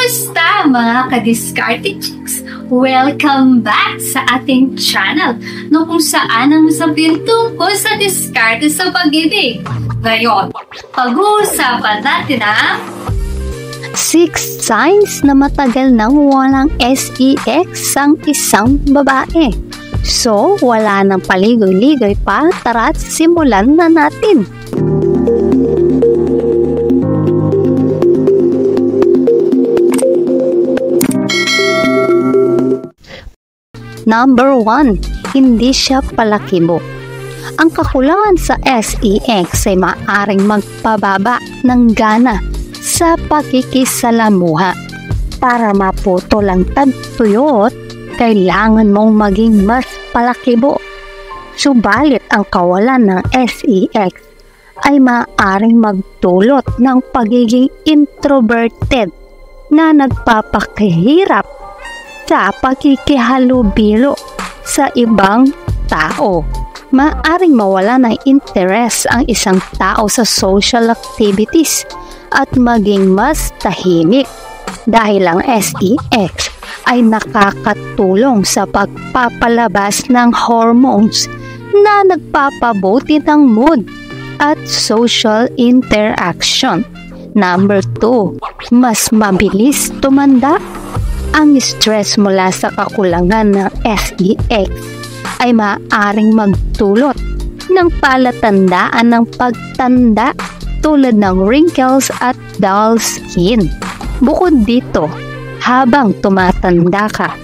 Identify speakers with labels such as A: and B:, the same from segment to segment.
A: Kumusta mga ka-diskarte chicks? Welcome back sa ating channel no kung saan ang usapin tungkol sa diskarte sa pag-ibig. Ngayon, pag-uusapan natin ang
B: 6 signs na matagal nang walang sex ang isang babae. So, wala nang paligoy-ligoy pa, tara't simulan na natin. Number 1, hindi siya palakibo. Ang kakulangan sa sex ay maaaring magpababa ng gana sa pakikisalamuha. Para maputol ang tagtuyot, kailangan mong maging mas palakibo. Subalit ang kawalan ng sex ay maaaring magdulot ng pagiging introverted na nagpapakahirap sa pakikihalubilo sa ibang tao. Maaring mawala ng interes ang isang tao sa social activities at maging mas tahimik dahil ang sex ay nakakatulong sa pagpapalabas ng hormones na nagpapabuti ng mood at social interaction. Number 2, mas mabilis tumanda. Ang stress mula sa kakulangan ng sex ay maaaring magdulot ng palatandaan ng pagtanda tulad ng wrinkles at dull skin. Bukod dito, habang tumatanda ka,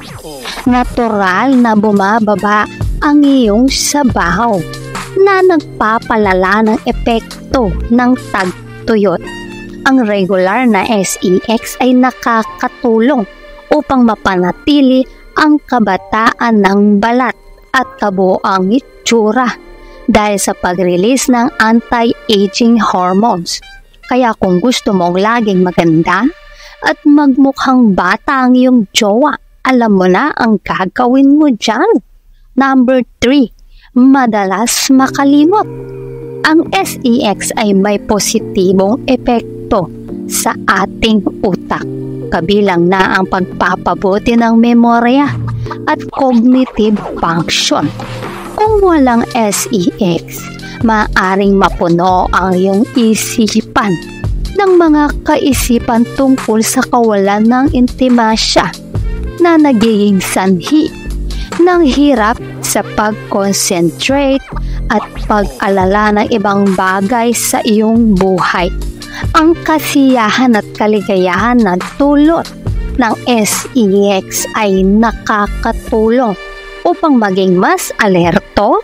B: natural na bumababa ang iyong sabaw na nagpapalala ng epekto ng tagtuyot. Ang regular na sex ay nakakatulong upang mapanatili ang kabataan ng balat at kabuoang itsura dahil sa pag-release ng anti-aging hormones. Kaya kung gusto mong laging maganda at magmukhang bata ang iyong jowa, alam mo na ang gagawin mo dyan. Number 3, madalas makalimot. Ang sex ay may positibong epekto sa ating utak. Kabilang na ang pagpapabuti ng memorya at cognitive function. Kung walang sex, maaaring mapuno ang iyong isipan ng mga kaisipan tungkol sa kawalan ng intimasya na nagiging sanhi ng hirap sa pag-concentrate at pag-alala ng ibang bagay sa iyong buhay. Ang kasiyahan at kaligayahan na dulot ng sex ay nakakatulong upang maging mas alerto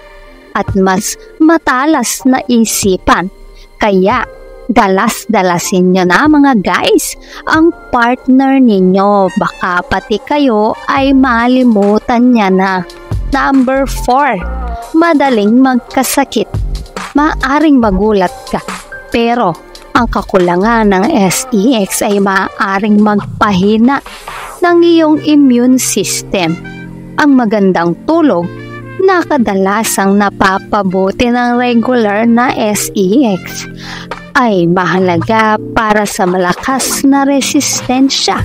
B: at mas matalas na isipan. Kaya dalas-dalasin nyo na mga guys ang partner ninyo, baka pati kayo ay malimutan niya na. Number 4, madaling magkasakit. Maaring magulat ka, pero ang kakulangan ng sex ay maaaring magpahina ng iyong immune system. Ang magandang tulog na kadalasang napapabuti ng regular na sex ay mahalaga para sa malakas na resistensya.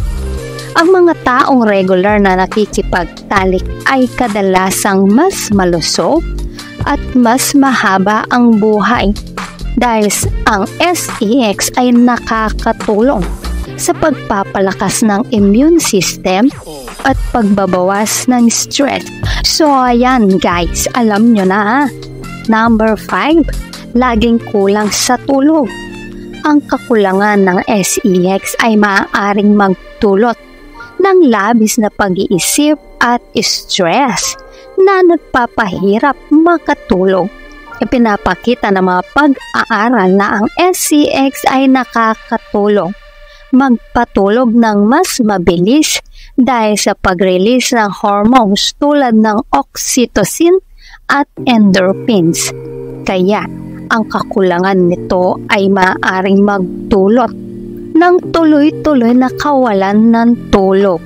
B: Ang mga taong regular na nakikipagtalik ay kadalasang mas malusog at mas mahaba ang buhay. Dahil ang sex ay nakakatulong sa pagpapalakas ng immune system at pagbabawas ng stress. So ayan guys, alam nyo na. Number 5, laging kulang sa tulog. Ang kakulangan ng sex ay maaaring magdulot ng labis na pag-iisip at stress na nagpapahirap makatulog. Ipinapakita ng mga pag-aaral na ang sex ay nakakatulong magpatulog ng mas mabilis dahil sa pag-release ng hormones tulad ng oxytocin at endorphins. Kaya ang kakulangan nito ay maaaring magdulot ng tuloy-tuloy na kawalan ng tulog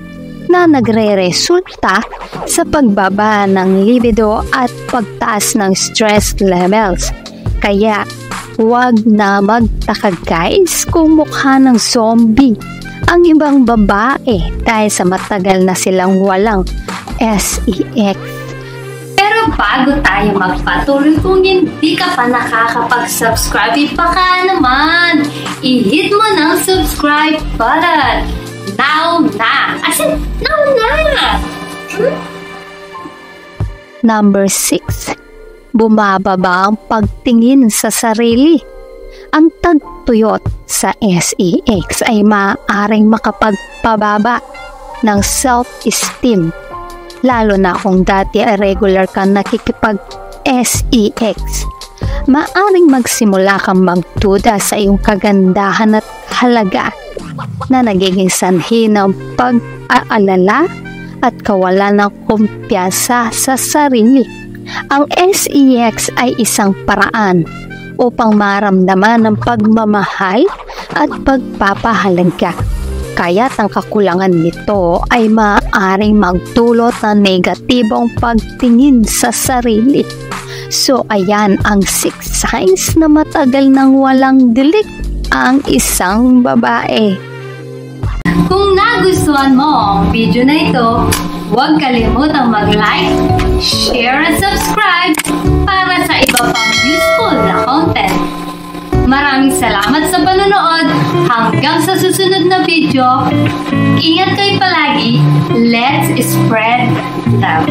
B: na nagre-resulta sa pagbaba ng libido at pagtaas ng stress levels. Kaya huwag na magtaka guys kung mukha ng zombie ang ibang babae dahil sa matagal na silang walang SEX.
A: Pero bago tayo magpatuloy, kung hindi ka pa nakakapag-subscribe, baka naman i-hit mo ng subscribe button. Now na! As in, now na!
B: Number 6. Bumababa ang pagtingin sa sarili. Ang tagtuyot sa SEX ay maaaring makapagpababa ng self-esteem, lalo na kung dati ay regular kang nakikipag-SEX. Maaring magsimula kang magduda sa iyong kagandahan at halaga na nagiging sanhi ng pag-aalala at kawalan ng kumpiyansa sa sarili. Ang SEX ay isang paraan upang maramdaman ng pagmamahal at pagpapahalaga. Kaya't ang kakulangan nito ay maaaring magdulot ng negatibong pagtingin sa sarili. So ayan ang 6 signs na matagal nang walang dilik ang isang babae.
A: Kung nagustuhan mo ang video na ito, huwag kalimutang mag-like, share at subscribe para sa iba pang useful na content. Maraming salamat sa panonood. Hanggang sa susunod na video, ingat kayo palagi. Let's spread love.